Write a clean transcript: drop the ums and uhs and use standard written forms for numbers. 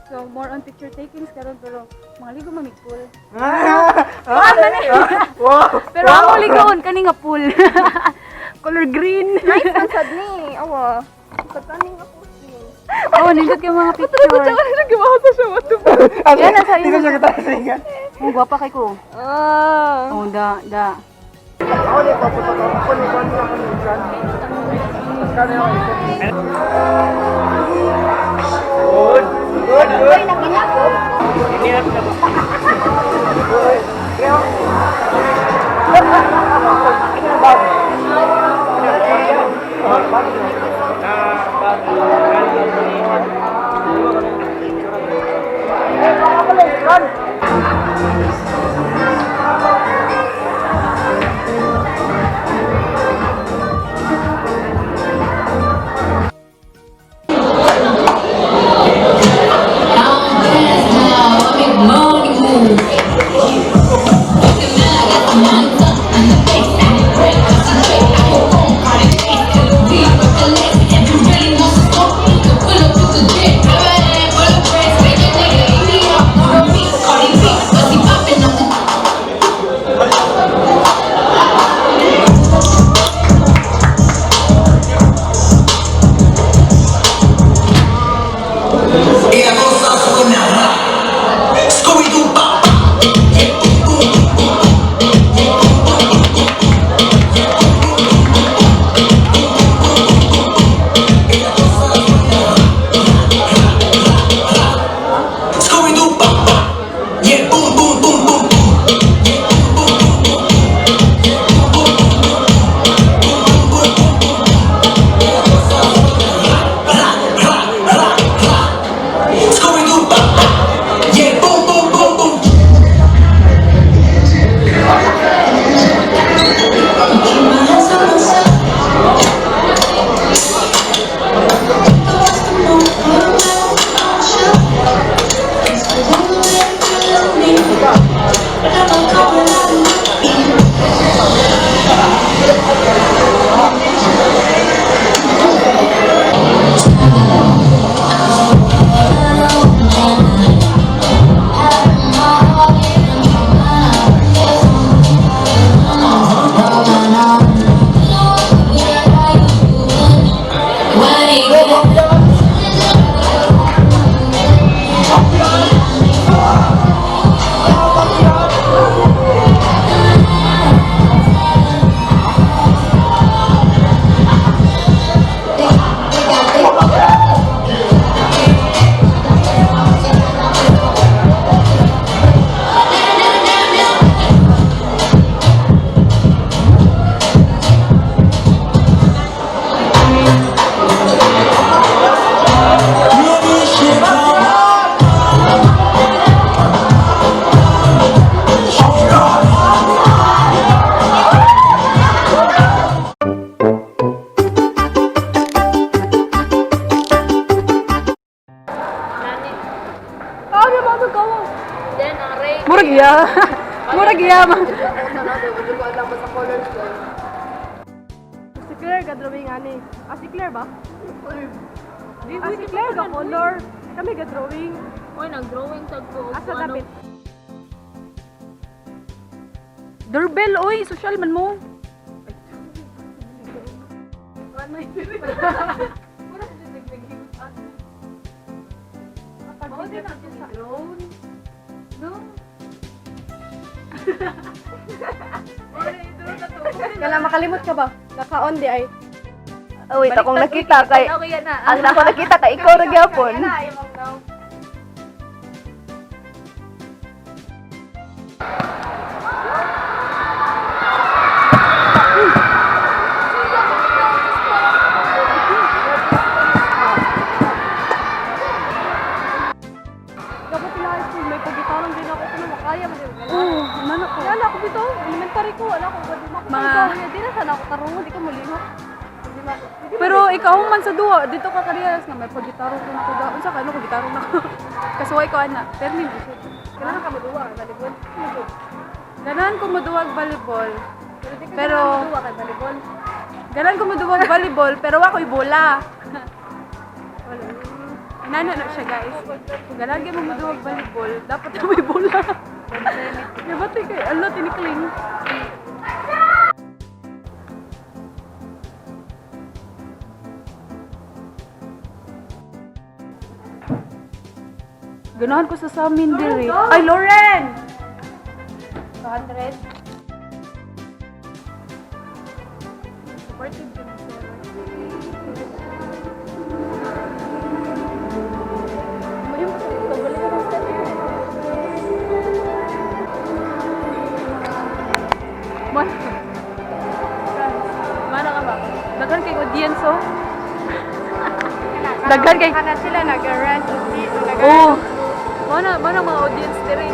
So, more on picture takings karon pero mga ligo mamig pool. Pero ang ligoon kani nga pool. Color green. Nice man sad ni. Awa. Kataning ako ni. Oh, nindot kay mga picture. Gimahasa siya mo to. Yan na sa Hindi ko siya katasingan. Oh, gwapa kay ko. Ah. Oh, da. Ako din, papunta ko. Ako ni Juan lang ako ni Juan. Kano yung isa? Good. Ay, naginako. Hindi na pinag- Murag iya. Murag iya. Si Claire ka drawing ani. Si Claire ba? Si Claire ka color. Kami ka drawing. Oy, nag-drawing tag ko. Asa dapat? Doorbell oy, social man mo. Kala makalimot ka ba? Naka-on di ay. Oh, wait, akong nakita kay ang ako nakita kay ikaw ra gyapon. kahuman sa duwa, dito ka kariyas nga may pagitaro ko na ko daw. Unsa ka ano ko gitaro na ko. Kasuway ko ana. Termin ko. Kailangan ka maduwa, volleyball. Ganahan ko moduwag volleyball. Pero Pero maduwa ka volleyball. ganahan ko moduwag volleyball pero wa ko'y bola. Inana na siya guys. Kung ganahan mo moduwag volleyball, dapat na may bola. Yabati kay Allah tinikling. Ganahan ko sa samin diri. Ay, Lauren! 200. Supportive din siya. Yung balik ka ng step. Man. Mana ka ba? Daghan kay audience oh. Daghan kay Kana sila nag-rent dito, Oh. Mana mga audience diri.